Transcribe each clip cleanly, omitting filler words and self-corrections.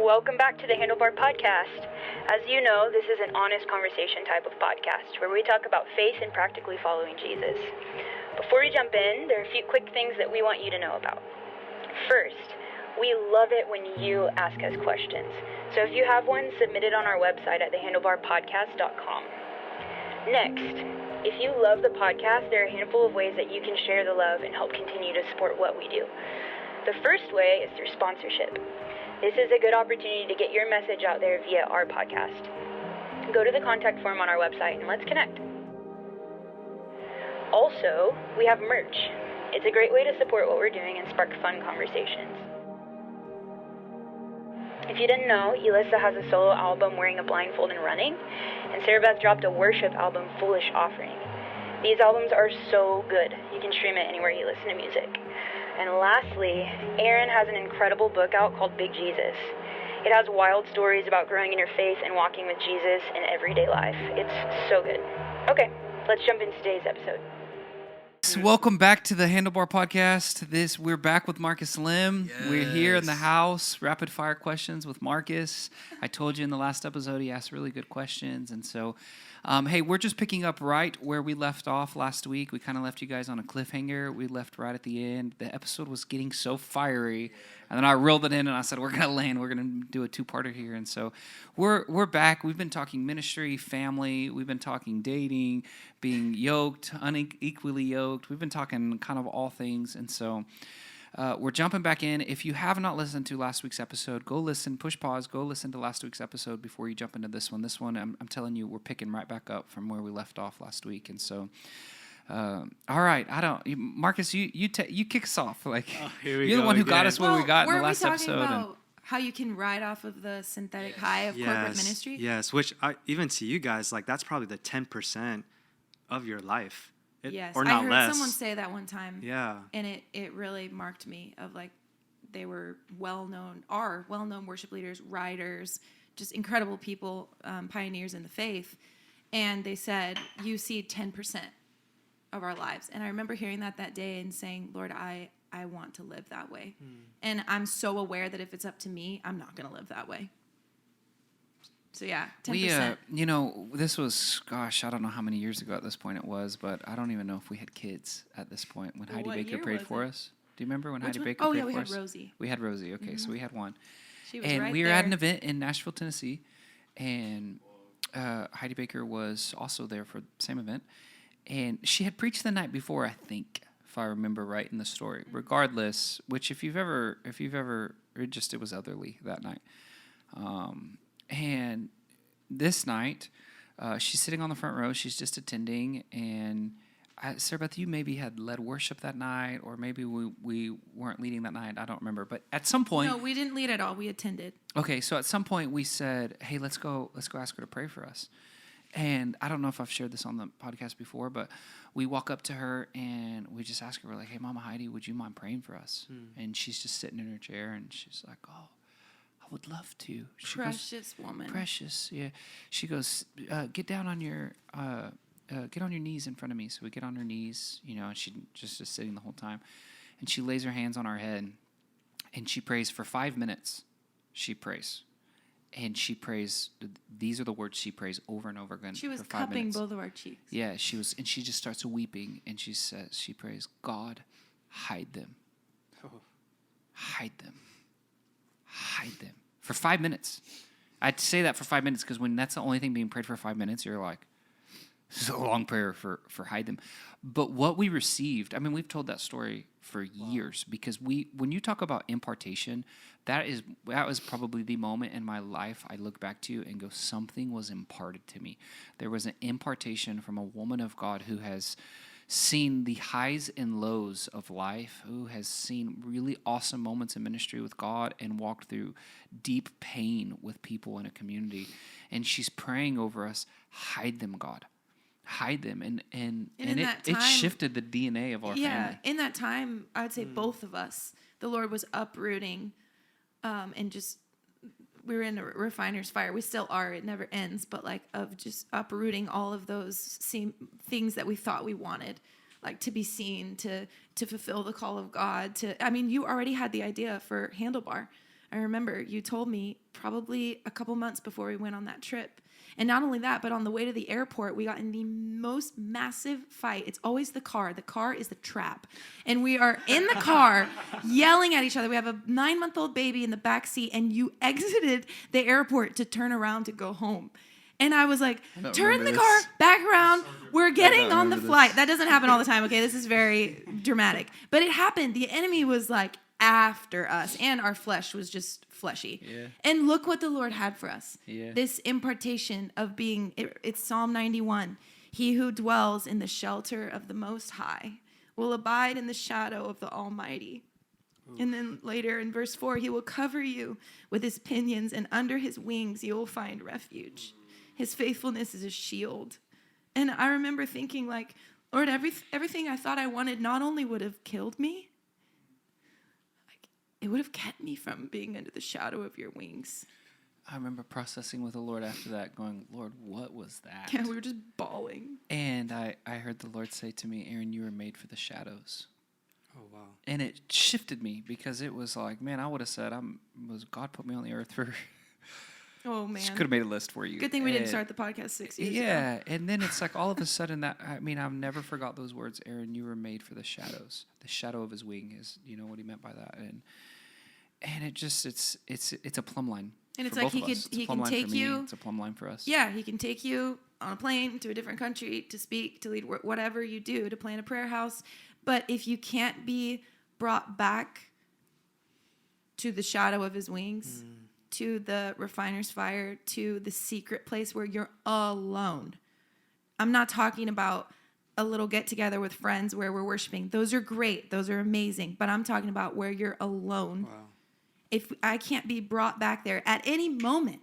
Welcome back to the Handlebar Podcast. As you know, this is an honest conversation type of podcast where we talk about faith and practically following Jesus. Before we jump in, there are a few quick things that we want you to know about. First, we love it when you ask us questions. So if you have one, submit it on our website at thehandlebarpodcast.com. Next, if you love the podcast, there are a handful of ways that you can share the love and help continue to support what we do. The first way is through sponsorship. This is a good opportunity to get your message out there via our podcast. Go to the contact form on our website and let's connect. Also, we have merch. It's a great way to support what we're doing and spark fun conversations. If you didn't know, Elissa has a solo album, Wearing a Blindfold and Running, and Sarah Beth dropped a worship album, Foolish Offering. These albums are so good. You can stream it anywhere you listen to music. And lastly, Aaron has an incredible book out called Big Jesus. It has wild stories about growing in your faith and walking with Jesus in everyday life. It's so good. Okay, let's jump into today's episode. So welcome back to the Handlebar Podcast. We're back with Marcus Lim. Yes. We're here in the house. Rapid fire questions with Marcus. I told you in the last episode he asked really good questions, and so hey, we're just picking up right where we left off last week. We kind of left you guys on a cliffhanger. We left right at the end. The episode was getting so fiery, and then I reeled it in, and I said, we're going to land. We're going to do a two-parter here, and so we're back. We've been talking ministry, family. We've been talking dating, being yoked, unequally yoked. We've been talking kind of all things, and so we're jumping back in. If you have not listened to last week's episode, go listen, push pause, go listen to last week's episode before you jump into this one. This one, I'm telling you, we're picking right back up from where we left off last week. And so, all right, Marcus, you kick us off. Like, you're the one who got us where we got in the last episode. Were we talking about how you can ride off of the synthetic high of corporate ministry? Yes, which even to you guys, like that's probably the 10% of your life. Yes, or not I heard less. someone say that one time. Yeah. And it really marked me of like they were well-known worship leaders, writers, just incredible people, pioneers in the faith. And they said, you see 10% of our lives. And I remember hearing that day and saying, Lord, I want to live that way. And I'm so aware that if it's up to me, I'm not going to live that way. So yeah, 10%. This was, gosh, I don't know how many years ago at this point it was, but I don't even know if we had kids at this point when Heidi Baker prayed for us. Do you remember when Heidi Baker prayed for us? Oh, yeah, we had Rosie. We had Rosie, okay, so we had one. She was and we were at an event in Nashville, Tennessee, and Heidi Baker was also there for the same event, and she had preached the night before, I think, if I remember right in the story. Regardless, which if you've ever, it was elderly that night. And this night, she's sitting on the front row. She's just attending. And Sarah Beth, you maybe had led worship that night, or maybe we weren't leading that night. I don't remember. But at some point, no, we didn't lead at all. We attended. Okay, so at some point we said, "Hey, let's go ask her to pray for us." And I don't know if I've shared this on the podcast before, but we walk up to her and we just ask her, we're like, "Hey, Mama Heidi, would you mind praying for us?" And she's just sitting in her chair, and she's like, "Oh, I would love to." Precious woman. Precious, yeah. She goes, get down on your knees in front of me. So we get on her knees, and she just sitting the whole time. And she lays her hands on our head, and she prays for 5 minutes. She prays. And she prays, these are the words she prays over and over again. She was for 5 cupping minutes. both of our cheeks. Yeah, she was, and she just starts weeping, and she prays, God, hide them. Oh. Hide them. Hide them. For 5 minutes. I'd say that for 5 minutes because when that's the only thing being prayed for 5 minutes, you're like, this is a long prayer for hide them. But what we received, I mean, we've told that story for years because when you talk about impartation, that was probably the moment in my life I look back to and go, something was imparted to me. There was an impartation from a woman of God who has seen the highs and lows of life, who has seen really awesome moments in ministry with God and walked through deep pain with people in a community. And she's praying over us, hide them, God. Hide them. And it shifted the DNA of our family. Yeah, in that time, I would say both of us, the Lord was uprooting and just, we were in a refiner's fire. We still are. It never ends. But like of just uprooting all of those things that we thought we wanted, like to be seen, to fulfill the call of God. You already had the idea for Handlebar. I I remember you told me probably a couple months before we went on that trip. And not only that, but on the way to the airport, we got in the most massive fight. It's always the car. The car is the trap. And we are in the car yelling at each other. We have a 9-month-old baby in the back seat, and you exited the airport to turn around to go home. And I was like, turn the car back around. We're getting on the flight. That doesn't happen all the time, okay? This is very dramatic. But it happened. The enemy was like after us, and our flesh was just fleshy. Yeah. And look what the Lord had for us. Yeah. This impartation of being, it's Psalm 91. He who dwells in the shelter of the Most High will abide in the shadow of the Almighty. Oof. And then later in verse 4, he will cover you with his pinions, and under his wings you will find refuge. His faithfulness is a shield. And I remember thinking, like, Lord, everything I thought I wanted not only would have killed me, it would have kept me from being under the shadow of your wings. I remember processing with the Lord after that, going, Lord, what was that? Yeah, we were just bawling. And I heard the Lord say to me, Aaron, you were made for the shadows. Oh, wow. And it shifted me, because it was like, man, I would have said, God put me on the earth for... Oh, man. Could have made a list for you. Good thing we didn't start the podcast 6 years ago. Yeah, and then it's like all of a sudden that, I mean, I've never forgot those words, Aaron, you were made for the shadows. The shadow of his wing is, what he meant by that. And it just, it's a plumb line. And it's like he can take you. It's a plumb line for us. Yeah, he can take you on a plane to a different country to speak, to lead, whatever you do, to plant a prayer house. But if you can't be brought back to the shadow of his wings, to the refiner's fire, to the secret place where you're alone. I'm not talking about a little get together with friends where we're worshiping. Those are great. Those are amazing. But I'm talking about where you're alone. Wow. If I can't be brought back there at any moment.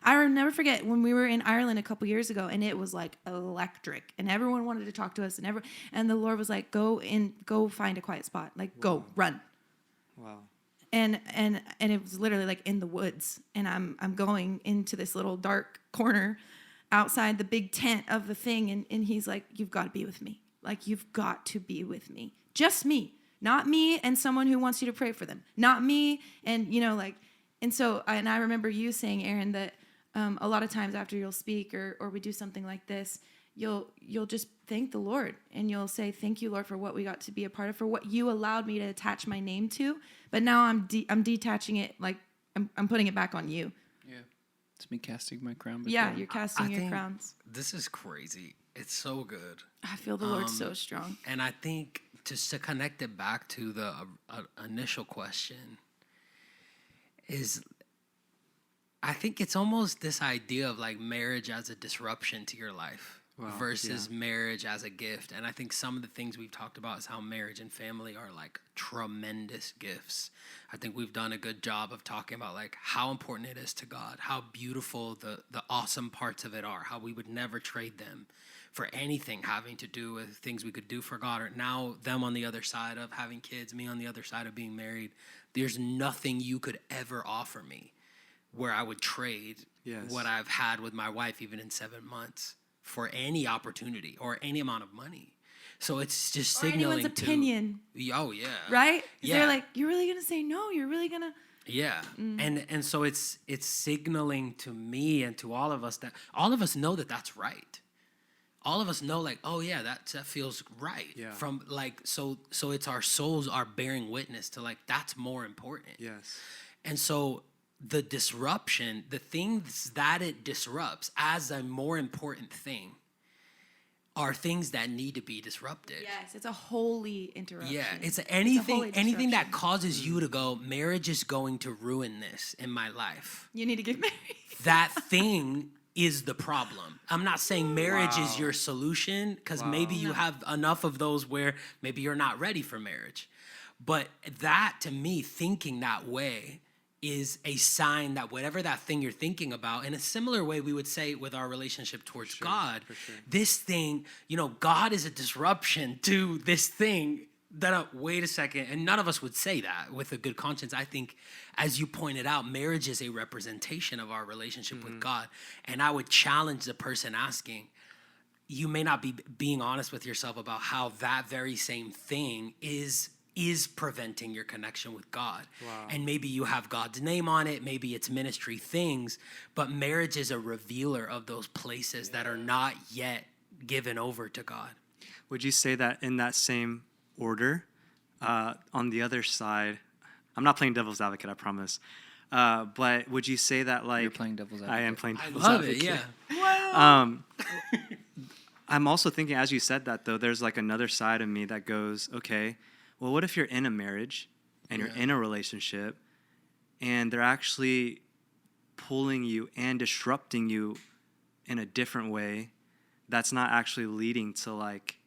I will never forget when we were in Ireland a couple years ago, and it was like electric, and everyone wanted to talk to us, and the Lord was like, go find a quiet spot. Like, go, run. Wow. And it was literally like in the woods, and I'm going into this little dark corner outside the big tent of the thing, and he's like, you've got to be with me. Like, you've got to be with me. Just me. Not me and someone who wants you to pray for them. Not me and, and so, and I remember you saying, Aaron, that a lot of times after you'll speak or we do something like this, you'll just thank the Lord, and you'll say, thank you, Lord, for what we got to be a part of, for what you allowed me to attach my name to. But now I'm detaching it, like I'm putting it back on you. Yeah. It's me casting my crown. Yeah, you're casting your crowns. This is crazy. It's so good. I feel the Lord so strong. And I think just to connect it back to the initial question is, I think it's almost this idea of like marriage as a disruption to your life versus marriage as a gift. And I think some of the things we've talked about is how marriage and family are like tremendous gifts. I think we've done a good job of talking about like how important it is to God, how beautiful the awesome parts of it are, how we would never trade them for anything having to do with things we could do for God, or now them on the other side of having kids, me on the other side of being married. There's nothing you could ever offer me where I would trade what I've had with my wife, even in 7 months, for any opportunity or any amount of money. So it's just signaling anyone's opinion. Oh, yeah. Right? Yeah. They're like, you're really going to say no? You're really going to... Yeah. And so it's signaling to me and to all of us that all of us know that that's right. All of us know, like, oh yeah, that feels right. Yeah. From like, so it's our souls are bearing witness to like that's more important. Yes. And so the disruption, the things that it disrupts as a more important thing, are things that need to be disrupted. Yes, it's a holy interruption. Yeah, it's anything that causes you to go, marriage is going to ruin this in my life. You need to get married. That thing is the problem. I'm not saying marriage is your solution, because maybe you have enough of those where maybe you're not ready for marriage. But that, to me, thinking that way is a sign that whatever that thing you're thinking about, in a similar way we would say with our relationship towards God, this thing, God is a disruption to this thing that, wait a second, and none of us would say that with a good conscience. I think, as you pointed out, marriage is a representation of our relationship with God. And I would challenge the person asking, you may not be being honest with yourself about how that very same thing is is preventing your connection with God. Wow. And maybe you have God's name on it, maybe it's ministry things, but marriage is a revealer of those places that are not yet given over to God. Would you say that in that same order, on the other side, I'm not playing devil's advocate, I promise, but would you say that, like... You're playing devil's advocate. I am playing devil's Love advocate. it, yeah. I'm also thinking, as you said that, though, there's like another side of me that goes, okay, well, what if you're in a marriage and you're in a relationship and they're actually pulling you and disrupting you in a different way that's not actually leading to, like,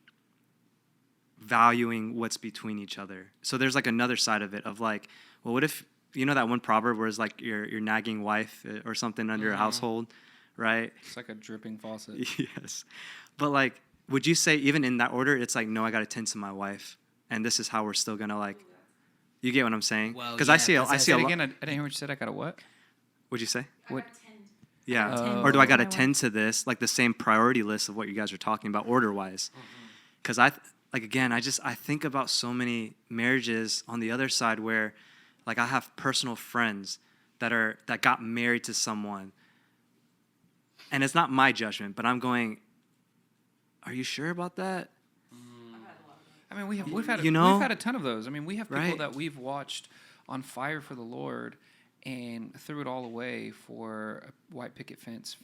valuing what's between each other? So there's like another side of it of like, well, what if, you know that one proverb where it's like your nagging wife or something under a household, right? It's like a dripping faucet. Yes. But like, would you say even in that order, it's like, no, I got to tend to my wife, and this is how we're still gonna, like, you get what I'm saying? Well, Because yeah, I see a lot. Again, I didn't hear what you said. I got a what? What'd you say? What? Yeah. Oh. Or do I got to My wife. tend to this, like the same priority list of what you guys are talking about order wise? Because I think about so many marriages on the other side where, like, I have personal friends that got married to someone, and it's not my judgment, but I'm going, are you sure about that? I mean, we've had You know? we've had a ton of those. I mean, we have people Right. that we've watched on fire for the Lord and threw it all away for a white picket fence,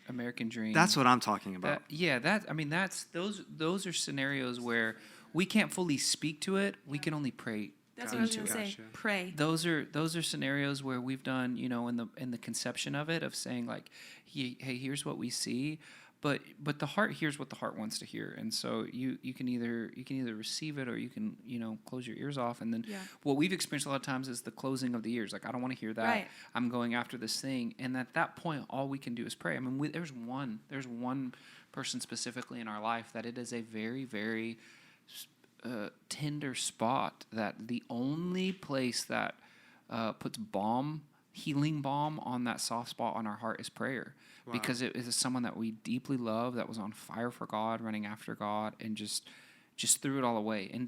American dream. That's what I'm talking about. Those are scenarios where we can't fully speak to it. We can only pray. That's what I was into going it. to say. Pray. Those are scenarios where we've done, in the conception of it, of saying like, hey, here's what we see, but the heart hears what the heart wants to hear, and so you can either receive it or you can close your ears off, and then what we've experienced a lot of times is the closing of the ears. Like, I don't want to hear that. Right. I'm going after this thing, and at that point, all we can do is pray. I mean, there's one person specifically in our life that it is a very, very tender spot, that the only place that puts healing balm on that soft spot on our heart is prayer. Wow. Because it is someone that we deeply love, that was on fire for God, running after God, and just threw it all away, and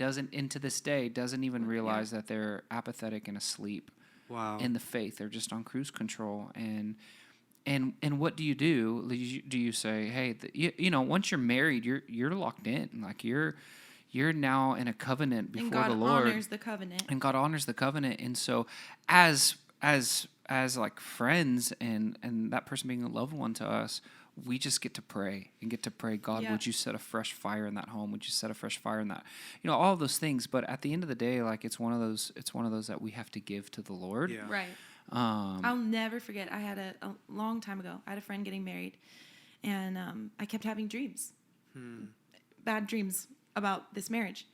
to this day doesn't even realize that they're apathetic and asleep. Wow. In the faith. They're just on cruise control. And what do? Do you say, hey, once you're married, you're locked in, like you're now in a covenant before the Lord. And God honors the covenant. And God honors the covenant. And so as like friends and that person being a loved one to us, we just get to pray, God, would you set a fresh fire in that home? Would you set a fresh fire in that? All of those things. But at the end of the day, like, it's one of those that we have to give to the Lord. Yeah. Right. I'll never forget. I had a long time ago, I had a friend getting married, and I kept having dreams, bad dreams about this marriage.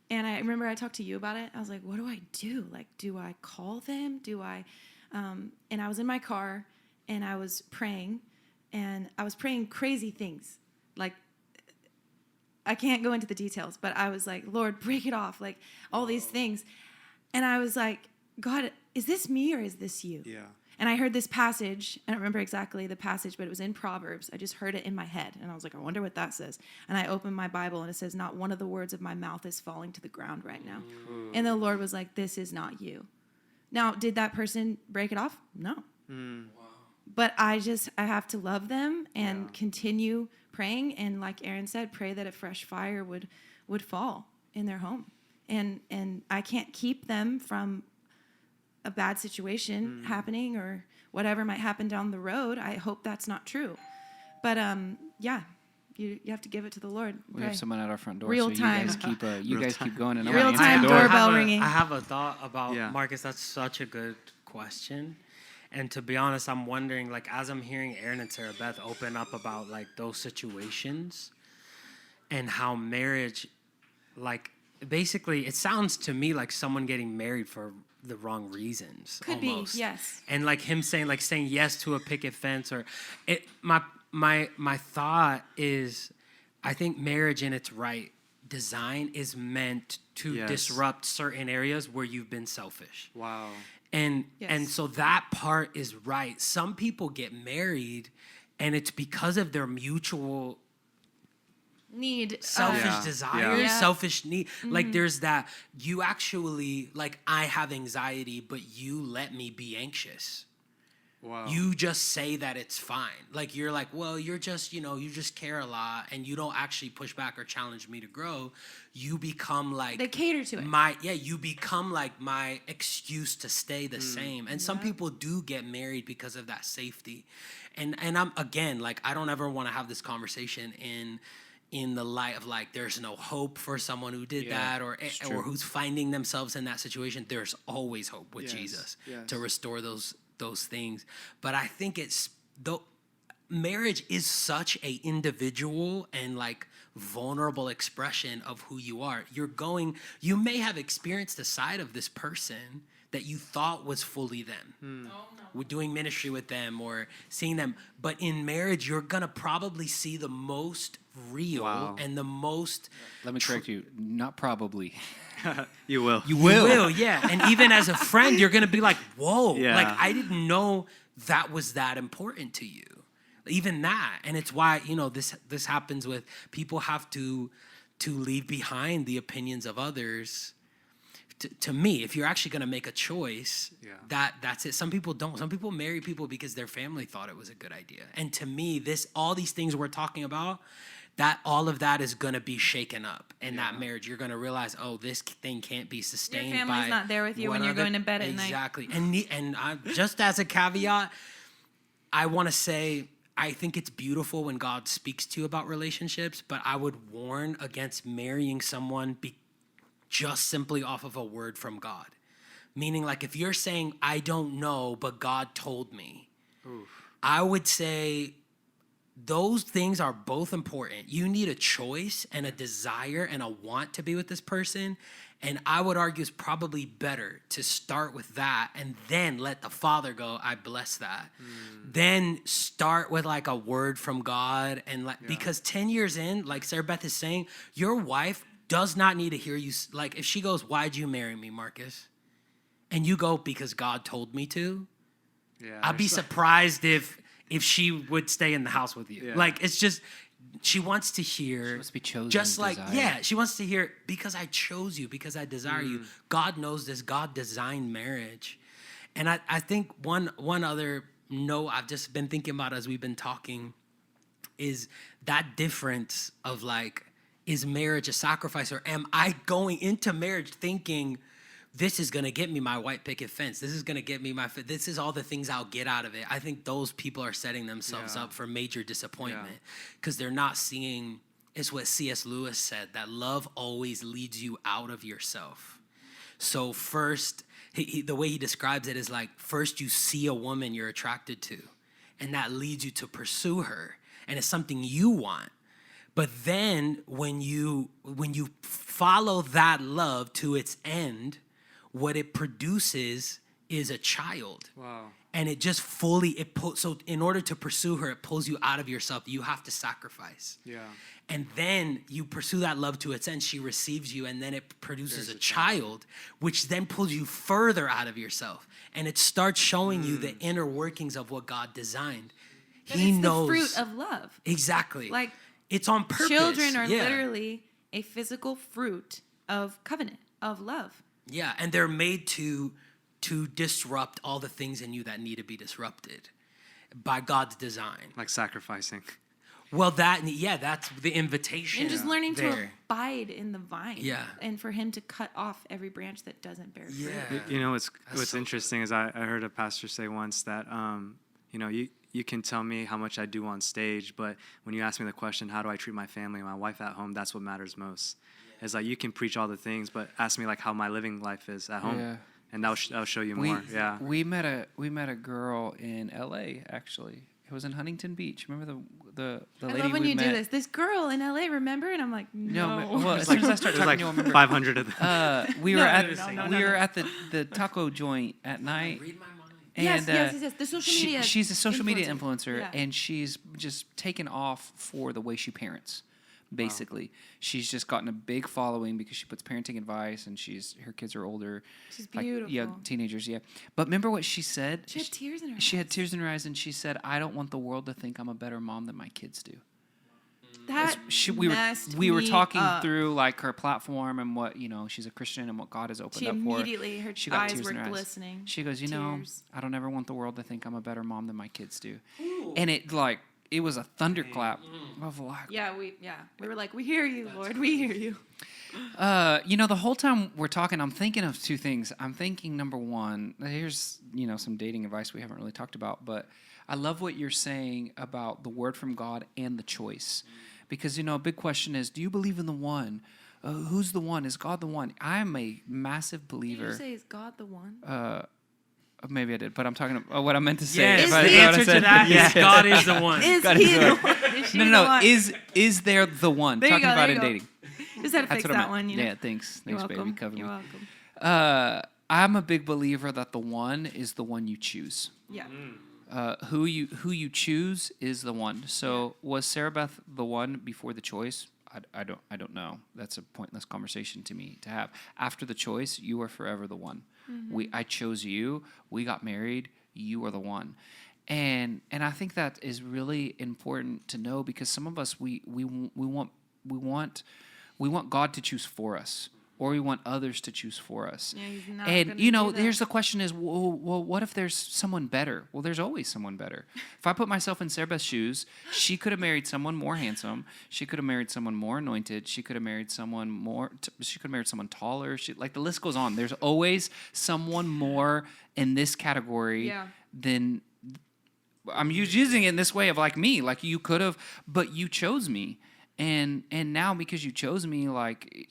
And I remember I talked to you about it. I was like, what do I do? Like, do I call them? And I was in my car, and I was praying, and I was praying crazy things. Like, I can't go into the details, but I was like, Lord, break it off, like all these things. And I was like, God, is this me or is this you? Yeah. And I heard this passage. I don't remember exactly the passage, but it was in Proverbs. I just heard it in my head. And I was like, I wonder what that says. And I opened my Bible, and it says, not one of the words of my mouth is falling to the ground right now. And the Lord was like, this is not you. Now, did that person break it off? No. Wow. But I have to love them and continue praying. And like Aaron said, pray that a fresh fire would fall in their home. And I can't keep them from a bad situation happening or whatever might happen down the road. I hope that's not true. But you have to give it to the Lord. We have someone at our front door. Real so time. You guys keep going, and I'm Real gonna answer time the door. doorbell ringing. I have a thought about Marcus. That's such a good question. And to be honest, I'm wondering, like, as I'm hearing Aaron and Sarah Beth open up about, like, those situations and how marriage, like, basically, it sounds to me like someone getting married for the wrong reasons. Could almost. be, yes. And like him saying yes to a picket fence, or it. My thought is, I think marriage in its right design is meant to disrupt certain areas where you've been selfish. Wow. And so that part is right. Some people get married, and it's because of their mutual selfish desires, Yeah. selfish need. Like there's that, you actually, like, I have anxiety, but you let me be anxious. Wow. You just say that it's fine. Like, you're like, well, you're just, you just care a lot, and you don't actually push back or challenge me to grow. You become like, They cater to it. you become like my excuse to stay the same. And some people do get married because of that safety. And I'm, again, like, I don't ever want to have this conversation in the light of like, there's no hope for someone who did that, or who's finding themselves in that situation. There's always hope with Jesus to restore those things. But I think marriage is such a individual and like vulnerable expression of who you are. You may have experienced a side of this person that you thought was fully them. We're doing ministry with them or seeing them. But in marriage, you're going to probably see the most real and the most... Let me correct you. Not probably. You will. You will, yeah. And even as a friend, you're going to be like, whoa, like, I didn't know that was that important to you. Even that. And it's why, this happens with people have to leave behind the opinions of others. To me, if you're actually going to make a choice, that's it. Some people don't. Some people marry people because their family thought it was a good idea. And to me, all these things we're talking about, that all of that is going to be shaken up in that marriage. You're going to realize, oh, this thing can't be sustained. Your family's not there with you when you're going to bed at night. Exactly. And just as a caveat, I want to say, I think it's beautiful when God speaks to you about relationships, but I would warn against marrying someone just simply off of a word from God. Meaning, like, if you're saying, I don't know, but God told me, I would say those things are both important. You need a choice and a desire and a want to be with this person. And I would argue it's probably better to start with that and then let the Father go, I bless that. Then start with like a word from God. And because 10 years in, like Sarah Beth is saying, your wife does not need to hear you. Like, if she goes, why'd you marry me, Marcus? And you go, because God told me to. I'd be surprised if she would stay in the house with you. Like, it's just, she wants to hear. She wants to be chosen. Just like, she wants to hear, because I chose you, because I desire you. God knows this. God designed marriage. And I think one other note I've just been thinking about as we've been talking is that difference of like, is marriage a sacrifice, or am I going into marriage thinking this is going to get me my white picket fence, this is going to get me this is all the things I'll get out of it? I think those people are setting themselves up for major disappointment because they're not seeing, it's what C.S. Lewis said, that love always leads you out of yourself. So first, the way he describes it is like, first you see a woman you're attracted to, and that leads you to pursue her, and it's something you want. But then when you follow that love to its end, what it produces is a child. Wow. And it just so in order to pursue her, it pulls you out of yourself. You have to sacrifice. Yeah. And then you pursue that love to its end. She receives you, and then it produces a child, which then pulls you further out of yourself. And it starts showing you the inner workings of what God designed. He knows the fruit of love. Exactly. Like, it's on purpose. Children are literally a physical fruit of covenant, of love. Yeah, and they're made to disrupt all the things in you that need to be disrupted by God's design. Like sacrificing. Well, that's the invitation. And just learning to abide in the vine. Yeah. And for him to cut off every branch that doesn't bear fruit. Yeah. You know, what's interesting is I heard a pastor say once that, you can tell me how much I do on stage, but when you ask me the question, how do I treat my family and my wife at home, that's what matters most. Yeah. It's like, you can preach all the things, but ask me like how my living life is at home, and that'll show you more. We met a girl in L.A. actually. It was in Huntington Beach. Remember the lady I love when we you met? do this. This girl in L.A., remember? And I'm like, no. Well, as soon as I start talking, you'll remember. 500 of them. We were at the taco joint at night. Read my mind. And, yes. The social media. She's a social media influencer, and she's just taken off for the way she parents. Basically, she's just gotten a big following because she puts parenting advice, and her kids are older. She's beautiful. Like young teenagers, But remember what she said? She had tears in her eyes. She had tears in her eyes, and she said, "I don't want the world to think I'm a better mom than my kids do." That we were talking up. through like her platform and what she's a Christian and what God has opened She up for her. immediately, her She got eyes tears were in her eyes. glistening. She goes, Tears. I don't ever want the world to think I'm a better mom than my kids do. Ooh. And it was a thunderclap of like. Yeah, we were like, we hear you, Lord, we hear you. The whole time we're talking, I'm thinking of two things. I'm thinking, number one, here's some dating advice we haven't really talked about, but I love what you're saying about the word from God and the choice. Because, a big question is, do you believe in the one? Who's the one? Is God the one? I'm a massive believer. Did you say, is God the one? Maybe I did, but I'm talking about what I meant to say. Yes, If the I- is answer what I to said. that Yeah. is God is the one. Is God he is the the one. one? Is she No, the no. one? Is there the one? There you Talking go, about there in you go. dating. Just had to That's fix what I that meant. one, Yeah, thanks. You're Thanks, welcome. baby. Cover You're me. welcome. I'm a big believer that the one is the one you choose. Yeah. Who you choose is the one. So was Sarah Beth the one before the choice? I don't know. That's a pointless conversation to me to have. After the choice, you are forever the one. I chose you. We got married. You are the one. And I think that is really important to know, because some of us we want God to choose for us, or we want others to choose for us. Yeah, he's not And gonna do that. here's the question: is well, what if there's someone better? Well, there's always someone better. If I put myself in Sarah Beth's shoes, she could have married someone more handsome. She could have married someone more anointed. She could have married someone she could have married someone taller. The list goes on. There's always someone more in this category than. I'm using it in this way of like me, like you could have, but you chose me, and now because you chose me, like.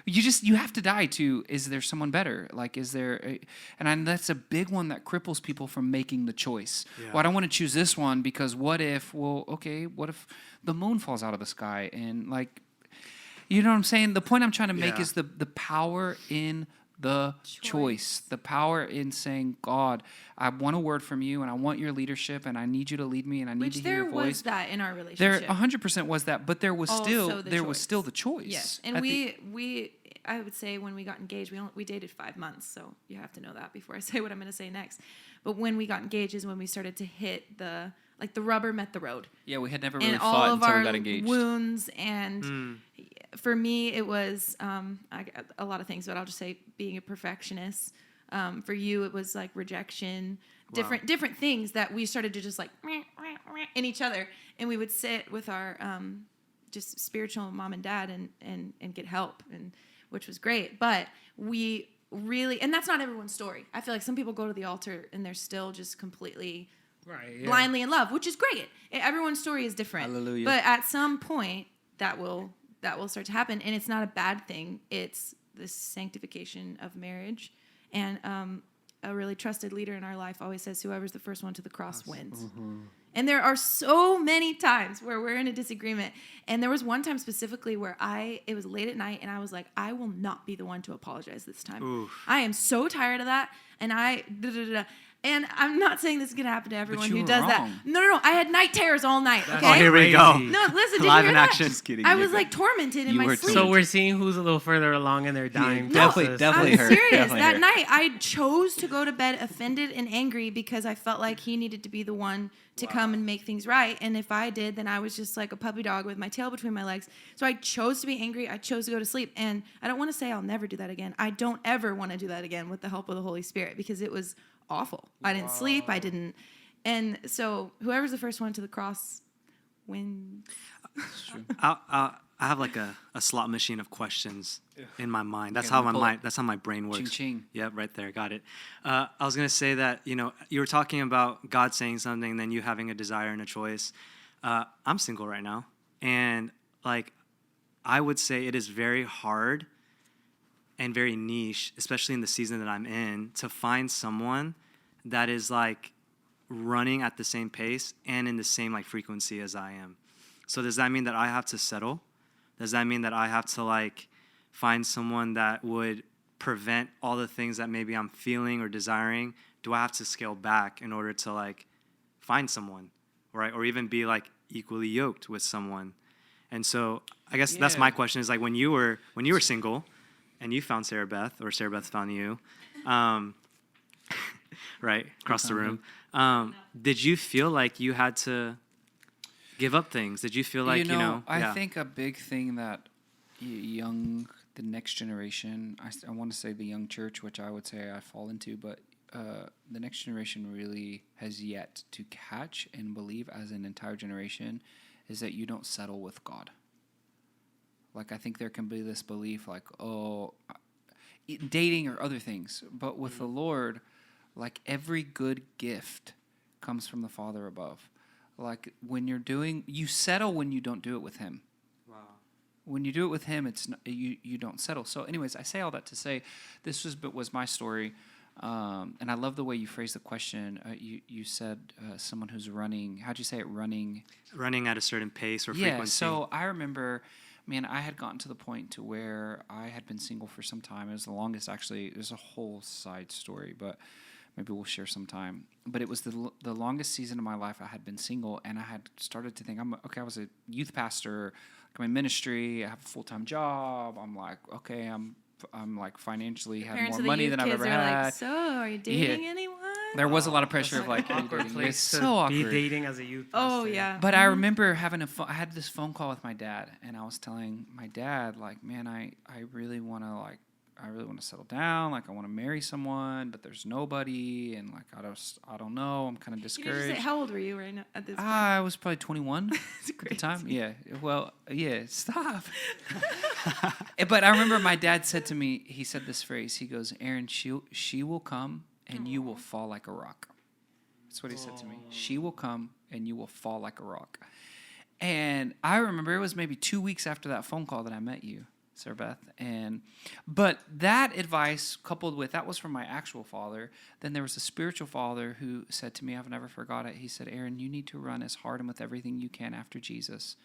You have to die to, is there someone better? Like, is there, and that's a big one that cripples people from making the choice. Yeah. Well, I don't want to choose this one because what if the moon falls out of the sky? And like, you know what I'm saying? The point I'm trying to make is the power in the choice, the power in saying, God, I want a word from you, and I want your leadership, and I need you to lead me, and I need to hear your voice. There was that in our relationship. There 100% was that, but there was Also still the choice. Yes, and I would say when we got engaged, we dated 5 months, so you have to know that before I say what I'm going to say next. But when we got engaged is when we started to hit the rubber met the road. Yeah, we had never really and fought all of until we our got engaged. wounds, and for me it was a lot of things, but I'll just say being a perfectionist. For you it was like rejection, different things that we started to just like in each other, and we would sit with our just spiritual mom and dad and get help, and which was great. But we really, and that's not everyone's story. I feel like some people go to the altar and they're still just completely blindly in love, which is great. Everyone's story is different. Hallelujah. But at some point that will start to happen, and it's not a bad thing. It's the sanctification of marriage. And a really trusted leader in our life always says, whoever's the first one to the cross wins. And there are so many times where we're in a disagreement. And there was one time specifically where it was late at night, and I was like, I will not be the one to apologize this time. Oof. I am so tired of that. And And I'm not saying this is going to happen to everyone who does that. No. I had night terrors all night. Okay? Oh, here we go. No, listen, did Live you in hear action. that? Just kidding. I was like tormented in my sleep. So we're seeing who's a little further along in their dying process. Definitely I'm her. serious. Definitely That her. night, I chose to go to bed offended and angry because I felt like he needed to be the one to come and make things right. And if I did, then I was just like a puppy dog with my tail between my legs. So I chose to be angry. I chose to go to sleep. And I don't want to say I'll never do that again. I don't ever want to do that again with the help of the Holy Spirit, because it was awful. I didn't sleep. I didn't. And so whoever's the first one to the cross wins. I have like a slot machine of questions in my mind. That's how my brain works. Ching. Yep, right there. Got it. I was gonna say that you were talking about God saying something, and then you having a desire and a choice. I'm single right now, and like I would say it is very hard and very niche, especially in the season that I'm in, to find someone that is like running at the same pace and in the same like frequency as I am. So does that mean that I have to settle? Does that mean that I have to like find someone that would prevent all the things that maybe I'm feeling or desiring? Do I have to scale back in order to like find someone, right? Or even be like equally yoked with someone? And so I guess that's my question, is like when you were single and you found Sarah Beth, or Sarah Beth found you, right across the room, did you feel like you had to give up things? Did you feel like, I think a big thing that the next generation, I want to say the young church, which I would say I fall into, but the next generation really has yet to catch and believe as an entire generation is that you don't settle with God. Like, I think there can be this belief like, dating or other things. But with the Lord, like, every good gift comes from the Father above. Like, when you settle when you don't do it with Him. Wow. When you do it with Him, it's not, you don't settle. So anyways, I say all that to say this was my story. And I love the way you phrased the question. You said someone who's running. How'd you say it? Running at a certain pace or yeah, frequency. So I remember, man, I had gotten to the point to where I had been single for some time. It was the longest, actually. It was a whole side story, but maybe we'll share some time. But it was the longest season of my life I had been single, and I had started to think, I was a youth pastor, I'm in ministry, I have a full-time job. I'm like, okay, I'm like financially have more money than I've ever had. Like, so are you dating anyone? There was a lot of pressure of like, awkward place it's to so awkward. be dating as a youth pastor. Oh yeah. But I remember I had this phone call with my dad, and I was telling my dad, like, man, I really want to settle down. Like, I want to marry someone, but there's nobody, and like I don't know. I'm kind of discouraged. You just say, how old were you right now at this point? I was probably 21 at the time. Yeah. Well, yeah. Stop. But I remember my dad said to me, he said this phrase. He goes, Aaron, she will come and you will fall like a rock. That's what he said to me. She will come and you will fall like a rock. And I remember it was maybe 2 weeks after that phone call that I met you, Sarah Beth. But that advice coupled with, that was from my actual father. Then there was a spiritual father who said to me, I've never forgot it. He said, Aaron, you need to run as hard and with everything you can after Jesus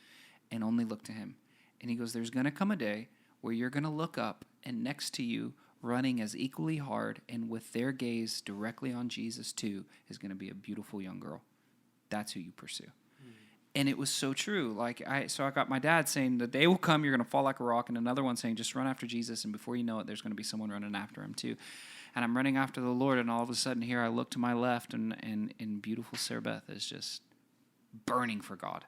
and only look to him. And he goes, there's going to come a day where you're going to look up and next to you, running as equally hard and with their gaze directly on Jesus too, is going to be a beautiful young girl. That's who you pursue. And it was so true. Like I got my dad saying, the day will come, you're going to fall like a rock, and another one saying, just run after Jesus, and before you know it, there's going to be someone running after him too. And I'm running after the Lord, and all of a sudden here I look to my left, and beautiful Sarah Beth is just burning for God.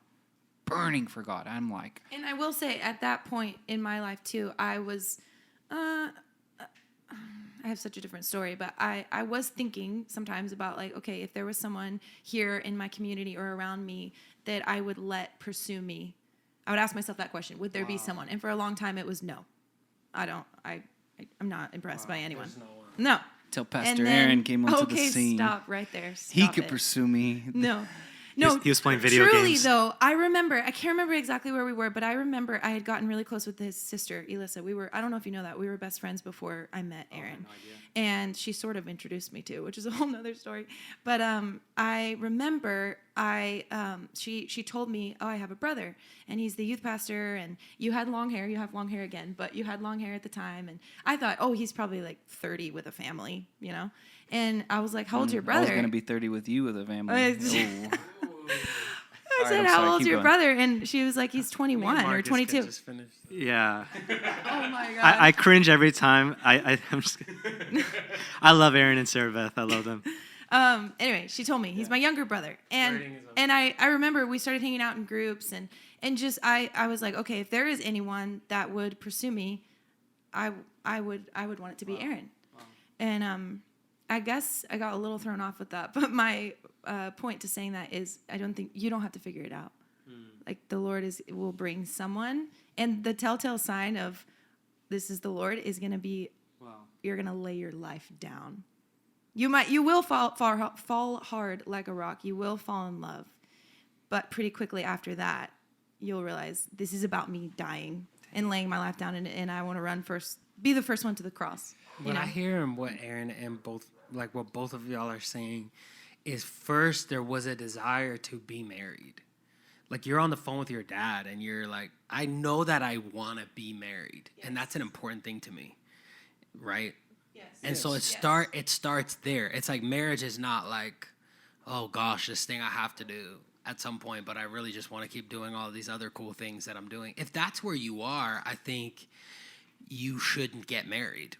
Burning for God. I'm like... And I will say, at that point in my life too, I was... I have such a different story, but I was thinking sometimes about like, okay, if there was someone here in my community or around me that I would let pursue me, I would ask myself that question. Would there be someone? And for a long time it was no. I'm not impressed by anyone. No. Till Pastor Aaron came onto the scene. Okay, stop right there. Stop he could pursue me. No. He was playing video games. Truly, though, I can't remember exactly where we were, but I remember I had gotten really close with his sister, Elissa. I don't know if you know that, we were best friends before I met Aaron. I had no idea. And she sort of introduced me to, which is a whole nother story. But I remember she told me, I have a brother, and he's the youth pastor, and you had long hair. You have long hair again, but you had long hair at the time. And I thought, he's probably like 30 with a family, you know? And I was like, how old's your brother? I was going to be 30 with you with a family. I said, how old's your brother? And she was like, he's 21 or 22. Yeah. Oh my God. I cringe every time. I'm just I love Aaron and Sarah Beth. I love them. Anyway, she told me he's my younger brother. And I remember we started hanging out in groups and just I was like, okay, if there is anyone that would pursue me, I would want it to be Aaron. Wow. And I guess I got a little thrown off with that, but my point to saying that is I don't think you don't have to figure it out. Like the Lord will bring someone, and the telltale sign of this is the Lord is going to be you're going to lay your life down. You will fall hard like a rock. You will fall in love, but pretty quickly after that, you'll realize this is about me dying and laying my life down, and I want to run first, be the first one to the cross. When I hear what Aaron and what both of y'all are saying is, first there was a desire to be married. Like you're on the phone with your dad and you're like, I know that I want to be married. Yes. And that's an important thing to me. Right? Yes. And so it starts there. It's like marriage is not like, oh gosh, this thing I have to do at some point, but I really just want to keep doing all these other cool things that I'm doing. If that's where you are, I think you shouldn't get married.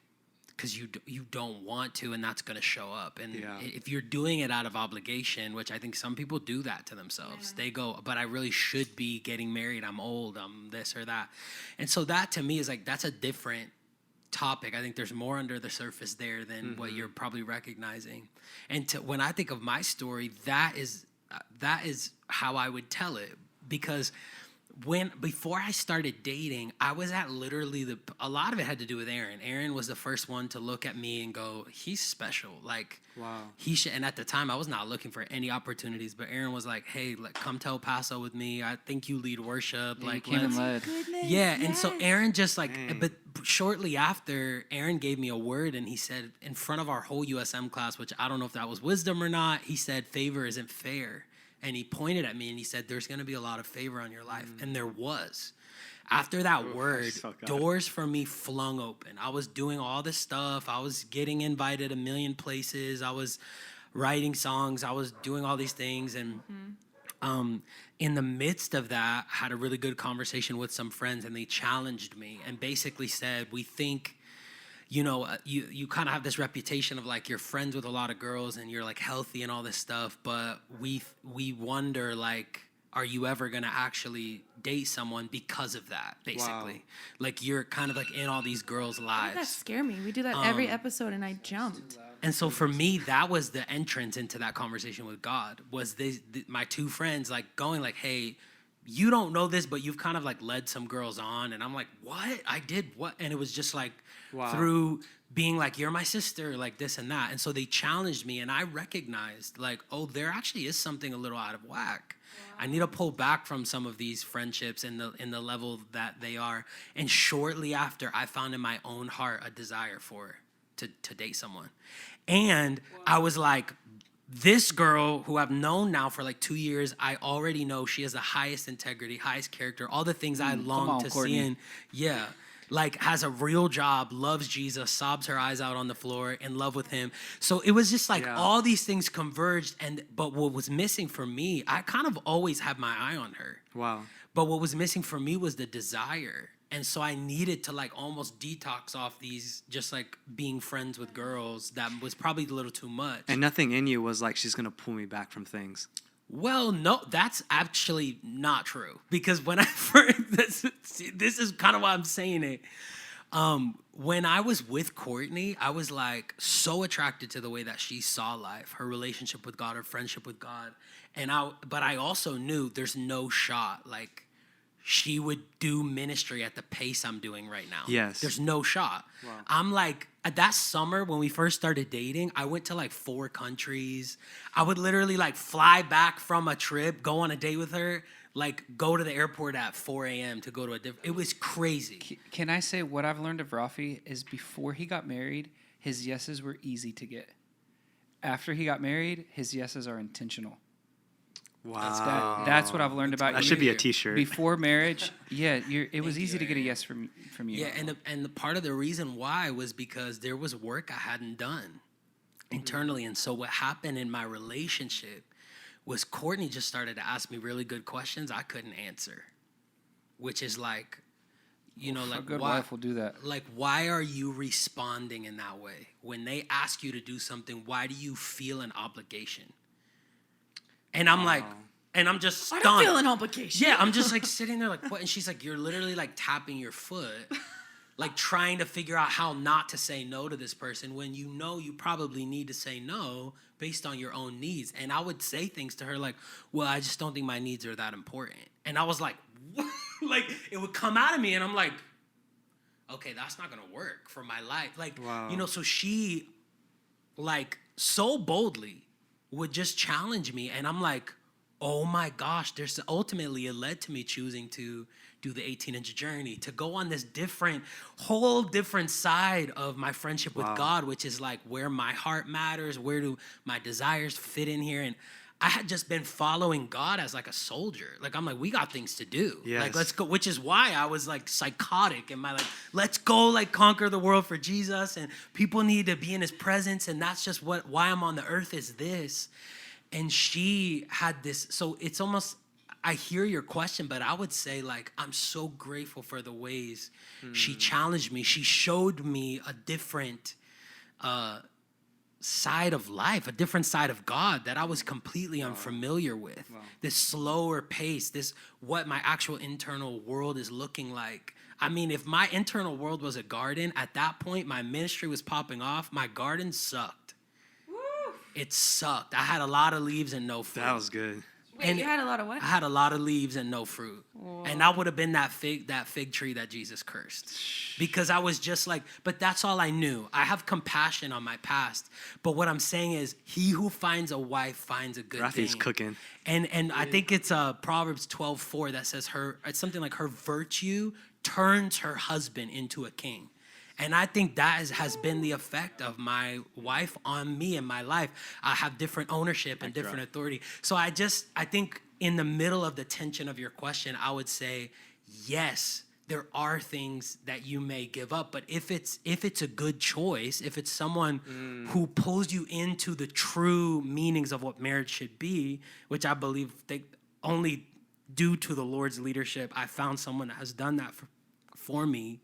because you don't want to, and that's going to show up. And Yeah. if you're doing it out of obligation, which I think some people do that to themselves, they go, but I really should be getting married. I'm old. I'm this or that. And so that to me is like, that's a different topic. I think there's more under the surface there than what you're probably recognizing. And when I think of my story, that is how I would tell it, because before I started dating, I was at literally a lot of it had to do with Aaron. Aaron was the first one to look at me and go, he's special. Like, wow. He should. And at the time I was not looking for any opportunities, but Aaron was like, hey, like, come to El Paso with me. I think you lead worship. Yeah, like, you came and led. yeah. And so Aaron just like, Dang. but shortly after, Aaron gave me a word, and he said in front of our whole USM class, which I don't know if that was wisdom or not, he said, favor isn't fair. And he pointed at me and he said, there's going to be a lot of favor on your life. And there was. After that word, doors for me flung open. I was doing all this stuff. I was getting invited a million places. I was writing songs. I was doing all these things. And in the midst of that, I had a really good conversation with some friends, and they challenged me and basically said, we think, you know, you kind of have this reputation of like you're friends with a lot of girls and you're like healthy and all this stuff, but we wonder, like, are you ever gonna actually date someone because of that? Basically, Wow. like you're kind of like in all these girls' Why did that lives. scare me? We do that every episode, and I jumped. And so for me, that was the entrance into that conversation with God. Was my two friends like going like, hey, you don't know this, but you've kind of like led some girls on. And I'm like, what? I did what? And it was just like through being like, you're my sister, like this and that. And so they challenged me, and I recognized like, oh, there actually is something a little out of whack. I need to pull back from some of these friendships in the level that they are. And shortly after, I found in my own heart a desire to date someone. And I was like, this girl who I've known now for like 2 years, I already know she has the highest integrity, highest character, all the things I long to Courtney. see in. Yeah. Like has a real job, loves Jesus, sobs her eyes out on the floor, in love with him. So it was just like all these things converged. But what was missing for me, I kind of always had my eye on her. Wow. But what was missing for me was the desire. And so I needed to like almost detox off these, just like being friends with girls. That was probably a little too much. And nothing in you was like, she's going to pull me back from things. Well, no, that's actually not true. Because when I first, this is kind of why I'm saying it. When I was with Courtney, I was like so attracted to the way that she saw life, her relationship with God, her friendship with God. But I also knew there's no shot. Like, she would do ministry at the pace I'm doing right now. Yes. There's no shot. Wow. I'm like, that summer when we first started dating, I went to like 4 countries. I would literally like fly back from a trip, go on a date with her, like go to the airport at 4 a.m. to go to a different, it was crazy. Can I say what I've learned of Rafi is before he got married, his yeses were easy to get. After he got married, his yeses are intentional. Wow. That's what I've learned about you. That should be a T-shirt. Before marriage, it was easy to get a yes from you. Yeah, and the part of the reason why was because there was work I hadn't done internally. And so what happened in my relationship was Courtney just started to ask me really good questions I couldn't answer, which is like, you know, like a good why, wife will do that. Like, why are you responding in that way? When they ask you to do something, why do you feel an obligation? And I'm like, and I'm just stunned. I don't feel an obligation. Yeah, I'm just like sitting there like, what? And she's like, you're literally like tapping your foot, like trying to figure out how not to say no to this person when you know you probably need to say no based on your own needs. And I would say things to her like, well, I just don't think my needs are that important. And I was like, what? Like it would come out of me and I'm like, okay, that's not going to work for my life. Like, you know, so she like so boldly would just challenge me. And I'm like, oh my gosh, ultimately it led to me choosing to do the 18-inch journey, to go on this whole different side of my friendship with God, which is like where my heart matters, where do my desires fit in here. And I had just been following God as like a soldier. Like, I'm like, we got things to do. Yes. Like, let's go, which is why I was like psychotic in my like, let's go like conquer the world for Jesus and people need to be in his presence. And that's just why I'm on the earth is this. And she had this, so it's almost, I hear your question, but I would say like, I'm so grateful for the ways she challenged me. She showed me a different side of life, a different side of God that I was completely unfamiliar with. This slower pace, this what my actual internal world is looking like. I mean, if my internal world was a garden, at that point, my ministry was popping off. My garden sucked. Woo. It sucked. I had a lot of leaves and no fruit. That was good. Wait, you had a lot of what? I had a lot of leaves and no fruit. Whoa. And that would have been that fig tree that Jesus cursed. Because I was just like, but that's all I knew. I have compassion on my past. But what I'm saying is, he who finds a wife finds a good thing. Rafi's cooking. And I think it's Proverbs 12:4 that says it's something like her virtue turns her husband into a king. And I think that has been the effect of my wife on me in my life. I have different ownership and different authority. So I think in the middle of the tension of your question, I would say, yes, there are things that you may give up. But if it's a good choice, if it's someone who pulls you into the true meanings of what marriage should be, which I believe only due to the Lord's leadership, I found someone that has done that for me,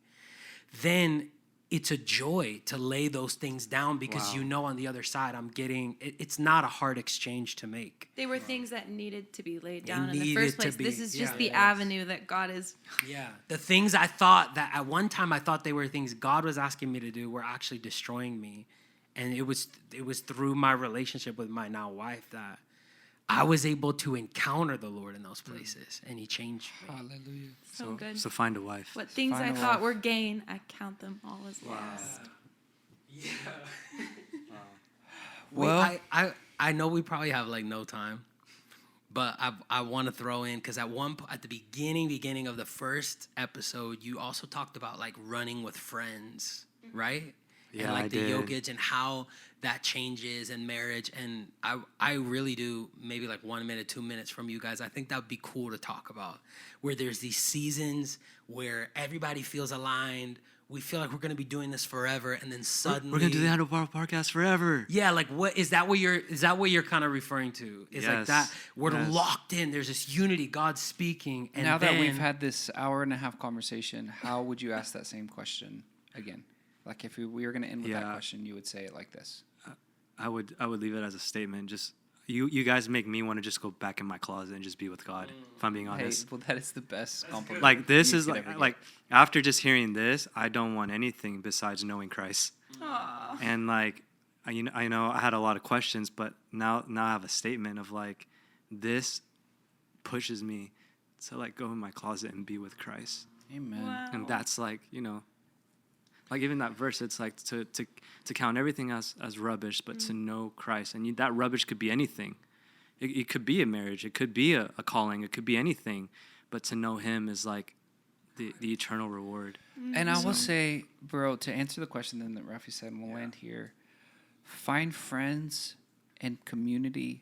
then it's a joy to lay those things down because you know on the other side I'm getting it's not a hard exchange to make. They were things that needed to be laid down in the first place. This is just the avenue that God is. Yeah. The things I thought that at one time I thought they were things God was asking me to do were actually destroying me. And it was through my relationship with my now wife that I was able to encounter the Lord in those places, and he changed me. Hallelujah. So good. So find a wife. What things I thought were gain, I count them all as lost. Yeah. Well, I know we probably have like no time, but I want to throw in because at the beginning of the first episode, you also talked about like running with friends, right? Yeah, and like I the did. yogage and how that changes in marriage. And I really do maybe like 1 minute, 2 minutes from you guys. I think that would be cool to talk about where there's these seasons where everybody feels aligned. We feel like we're going to be doing this forever. And then suddenly we're going to do the Handlebar podcast forever. Yeah. Like what is that what you're kind of referring to? Is like that we're locked in. There's this unity, God's speaking. And now that we've had this hour and a half conversation, how would you ask that same question again? Like if we were going to end with that question, you would say it like this. I would leave it as a statement. Just you guys make me want to just go back in my closet and just be with God. If I'm being honest. Hey, well, that is the best compliment. Like this is like after just hearing this, I don't want anything besides knowing Christ. Aww. And like I know I had a lot of questions, but now I have a statement of like this pushes me to like go in my closet and be with Christ. Amen. Wow. And that's like like even that verse, it's like to count everything as rubbish, but to know Christ. And that rubbish could be anything. It could be a marriage. It could be a calling. It could be anything. But to know him is like the eternal reward. And I will say, bro, to answer the question then that Rafi said, and we'll land here, find friends and community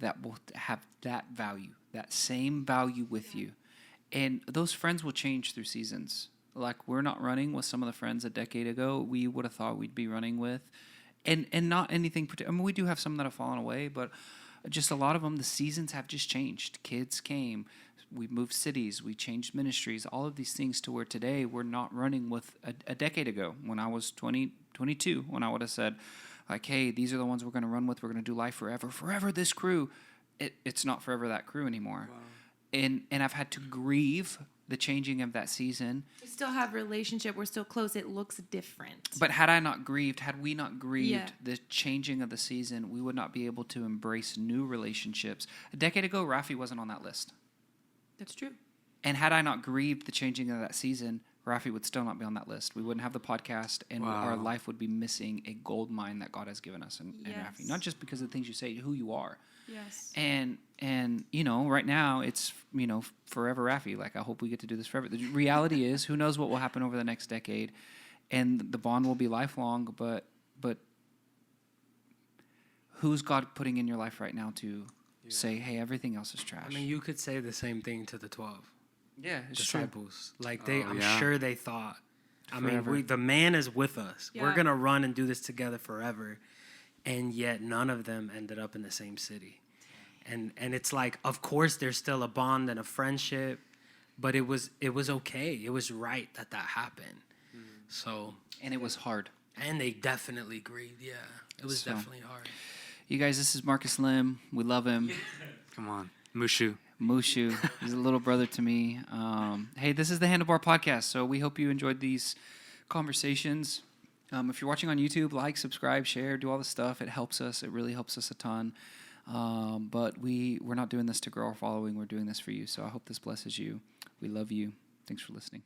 that will have that value, that same value with you. And those friends will change through seasons. Like we're not running with some of the friends a decade ago we would have thought we'd be running with, and not anything. I mean, we do have some that have fallen away, but just a lot of them. The seasons have just changed. Kids came, we moved cities, we changed ministries. All of these things to where today we're not running with a decade ago when I was 22. When I would have said, like, hey, these are the ones we're going to run with. We're going to do life forever. This crew, it's not forever that crew anymore. Wow. And I've had to grieve the changing of that season. We still have relationship. We're still close. It looks different. But had we not grieved the changing of the season, we would not be able to embrace new relationships. A decade ago, Rafi wasn't on that list. That's true. And had I not grieved the changing of that season, Rafi would still not be on that list. We wouldn't have the podcast, and our life would be missing a gold mine that God has given us in Rafi. Not just because of the things you say, who you are. Yes. And right now it's, forever Rafi. Like, I hope we get to do this forever. The reality is, who knows what will happen over the next decade, and the bond will be lifelong, but who's God putting in your life right now to say, hey, everything else is trash? I mean, you could say the same thing to the 12 disciples. True. Like I'm sure they thought, forever. I mean, the man is with us. Yeah. We're going to run and do this together forever. And yet none of them ended up in the same city. And it's like, of course, there's still a bond and a friendship, but it was okay. It was right that happened. So, and it was hard. And they definitely grieved. Yeah, it was definitely hard. You guys, this is Marcus Lim. We love him. Come on, Mushu. He's a little brother to me. Hey, this is the Handlebar Podcast, so we hope you enjoyed these conversations. If you're watching on YouTube, like, subscribe, share, do all the stuff. It helps us. It really helps us a ton. But we're not doing this to grow our following. We're doing this for you. So I hope this blesses you. We love you. Thanks for listening.